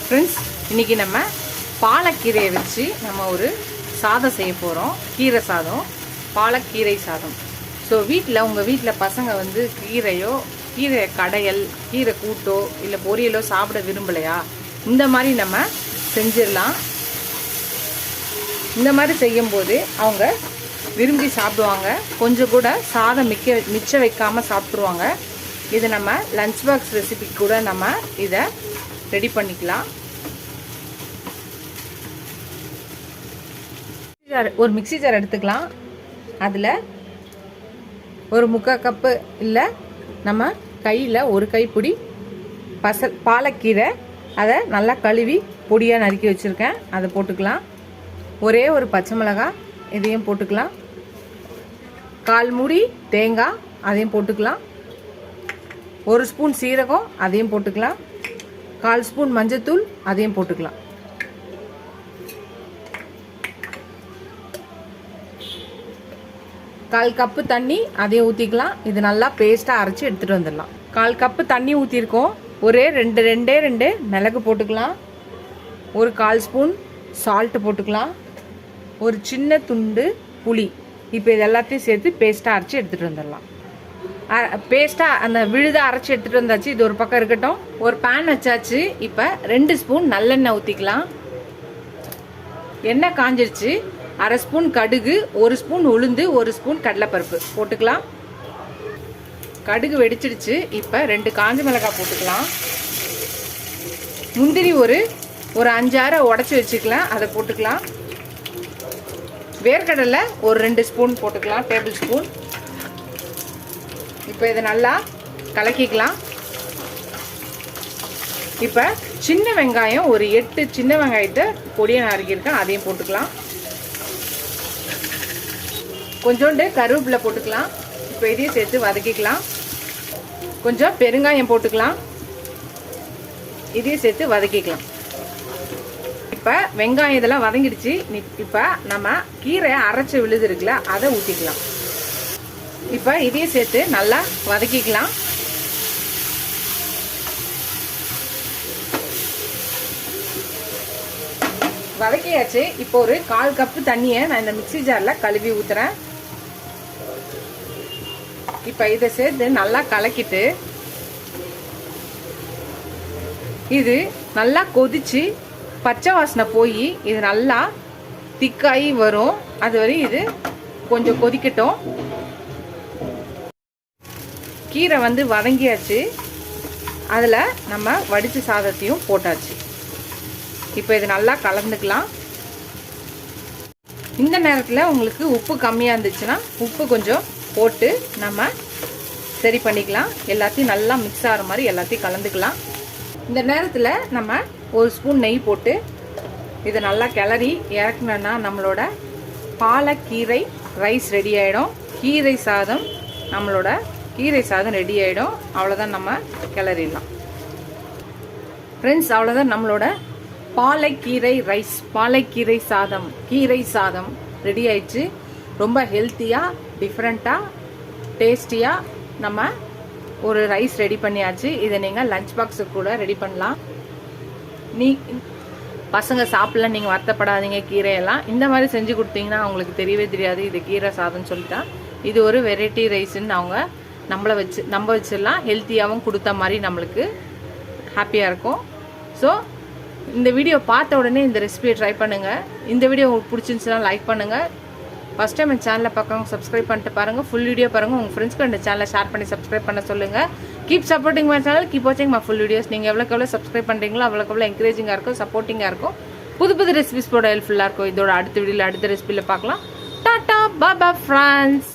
Friends, இன்றைக்கி நம்ம பாலக்கீரையை வச்சு நம்ம ஒரு சாதம் செய்ய போகிறோம். கீரை சாதம், பாலக்கீரை சாதம். ஸோ உங்கள் வீட்டில் பசங்க வந்து கீரை கடையல், கீரை கூட்டோ இல்லை பொரியலோ சாப்பிட விரும்பலையா, இந்த மாதிரி நம்ம செஞ்சிடலாம். இந்த மாதிரி செய்யும்போது அவங்க விரும்பி சாப்பிடுவாங்க. கொஞ்சம் கூட சாதம் மிச்சம் வைக்காமல் சாப்பிட்ருவாங்க. இது நம்ம லஞ்ச் பாக்ஸ் ரெசிபிக்கு கூட நம்ம இதை ரெடி பண்ணிக்கலாம். ஒரு மிக்ஸி ஜார் எடுத்துக்கலாம். அதில் ஒரு 3/4 கப்பு இல்லை நம்ம கையில் ஒரு கைப்பிடி பாலக்கீரை, அதை நல்லா கழுவி பொடியாக நறுக்கி வச்சுருக்கேன், அதை போட்டுக்கலாம். ஒரே ஒரு பச்சை மிளகாய், இதையும் போட்டுக்கலாம். 1/4 மூடி தேங்காய், அதையும் போட்டுக்கலாம். 1 ஸ்பூன் சீரகம், அதையும் போட்டுக்கலாம். 1/4 ஸ்பூன் மஞ்சத்தூள், அதையும் போட்டுக்கலாம். கால் கப்பு தண்ணி, அதையும் ஊற்றிக்கலாம். இது நல்லா பேஸ்ட்டாக அரைச்சி எடுத்துகிட்டு வந்துடலாம். 1/4 கப்பு தண்ணி ஊற்றிருக்கோம். ரெண்டே ரெண்டு மிளகு போட்டுக்கலாம். ஒரு 1/4 ஸ்பூன் சால்ட்டு போட்டுக்கலாம். ஒரு சின்ன துண்டு புளி. இப்போ இது எல்லாத்தையும் சேர்த்து பேஸ்ட்டாக அரைச்சி எடுத்துகிட்டு வந்துடலாம். பேஸ்ட்டாக அந்த விழுதாக அரைச்சி எடுத்துகிட்டு வந்தாச்சு. இது ஒரு பக்கம் இருக்கட்டும். ஒரு பேன் வச்சாச்சு. இப்போ 2 ஸ்பூன் நல்லெண்ணெய் ஊற்றிக்கலாம். எண்ணெய் காஞ்சிருச்சு. 1/2 ஸ்பூன் கடுகு, 1 ஸ்பூன் உளுந்து, 1 ஸ்பூன் கடலைப்பருப்பு போட்டுக்கலாம். கடுகு வெடிச்சிடுச்சு. இப்போ 2 காஞ்ச மிளகாய் போட்டுக்கலாம். முந்திரி ஒரு 5-6 உடச்சி வச்சுக்கலாம், அதை போட்டுக்கலாம். வேர்க்கடலை ஒரு 2 ஸ்பூன் போட்டுக்கலாம், டேபிள் ஸ்பூன். இப்போ இதை நல்லா கலக்கிக்கலாம். இப்போ சின்ன வெங்காயம் ஒரு 8 சின்ன வெங்காயத்தை பொடியாக நறுக்கியிருக்கேன், அதையும் போட்டுக்கலாம். கொஞ்சோண்டு கருவேப்பிலை போட்டுக்கலாம். இப்போ இதையும் சேர்த்து வதக்கிக்கலாம். கொஞ்சம் பெருங்காயம் போட்டுக்கலாம், இதையும் சேர்த்து வதக்கிக்கலாம். இப்போ வெங்காயம் இதெல்லாம் வதங்கிடுச்சு. இப்போ நம்ம கீரை அரைச்சி விழுது இருக்குல்ல, அதை ஊற்றிக்கலாம். இப்போ இதையும் சேர்த்து நல்லா வதக்கிக்கலாம். வதக்கியாச்சு. இப்போ ஒரு 1/4 கப்பு தண்ணியை நான் இந்த மிக்ஸி ஜாரில் கழுவி ஊற்றுறேன். இப்போ இதை சேர்த்து நல்லா கலக்கிட்டு, இது நல்லா கொதிச்சு பச்சை வாசனை போய் இது நல்லா திக்காகி வரும். அது வரை இது கொஞ்சம் கொதிக்கட்டும். கீரை வந்து வதங்கியாச்சு. அதில் நம்ம வடித்த சாதத்தையும் போட்டாச்சு. இப்போ இது நல்லா கலந்துக்கலாம். இந்த நேரத்தில் உங்களுக்கு உப்பு கம்மியாக இருந்துச்சுன்னா உப்பு கொஞ்சம் போட்டு நம்ம சரி பண்ணிக்கலாம். எல்லாத்தையும் நல்லா மிக்ஸ் ஆகிற மாதிரி எல்லாத்தையும் கலந்துக்கலாம். இந்த நேரத்தில் நம்ம 1 ஸ்பூன் நெய் போட்டு இதை நல்லா கிளறி இறக்குனோன்னா நம்மளோட பாலக்கீரை ரைஸ் ரெடி ஆகிடும். நம்மளோட கீரை சாதம் ரெடி ஆகிடும். அவ்வளோதான், நம்ம கிளறிடலாம். ஃப்ரெண்ட்ஸ், அவ்வளோதான், நம்மளோட பாலக்கீரை ரைஸ், பாலக்கீரை சாதம், கீரை சாதம் ரெடி ஆயிடுச்சு. ரொம்ப ஹெல்த்தியாக, டிஃப்ரெண்ட்டாக, டேஸ்டியாக நம்ம ஒரு ரைஸ் ரெடி பண்ணியாச்சு. இதை நீங்கள் லஞ்ச் பாக்ஸுக்கு கூட ரெடி பண்ணலாம். பசங்க சாப்பிடல, நீங்கள் வருத்தப்படாதீங்க. கீரையெல்லாம் இந்த மாதிரி செஞ்சு கொடுத்தீங்கன்னா அவங்களுக்கு தெரியவே தெரியாது இது கீரை சாதம்னு சொல்லிட்டா. இது ஒரு வெரைட்டி ரைஸ்ன்னு அவங்க நம்ம வச்சிடலாம். ஹெல்த்தியாகவும் கொடுத்த மாதிரி நம்மளுக்கு ஹாப்பியாக இருக்கும். ஸோ இந்த வீடியோ பார்த்த உடனே இந்த ரெசிபியை ட்ரை பண்ணுங்கள். இந்த வீடியோ உங்களுக்கு பிடிச்சிருந்துச்சுன்னா லைக் பண்ணுங்கள். ஃபஸ்ட் டைம் என் சேனலை பார்க்குறவங்க சப்ஸ்கிரைப் பண்ணிட்டு பாருங்கள். ஃபுல் வீடியோ பாருங்கள். உங்கள் ஃப்ரெண்ட்ஸ்க்கு இந்த சேனலை ஷேர் பண்ணி சப்ஸ்கிரைப் பண்ண சொல்லுங்கள். Keep supporting my channel, keep வாட்சிங் மை ஃபுல் வீடியோஸ். நீங்கள் எவ்வளோ சப்ஸ்கிரைப் பண்ணுறீங்களோ அவ்வளோக்கு என்கரேஜிங்காக இருக்கும், சப்போர்ட்டிங்காக இருக்கும். புது ரெசிபிஸ் போட ஹெல்ப்ஃபுல்லாக இருக்கும். இதோட அடுத்த வீடியோவில் அடுத்த ரெசிபியில் பார்க்கலாம். டாட்டா, பாய் பாய் ஃப்ரெண்ட்ஸ்.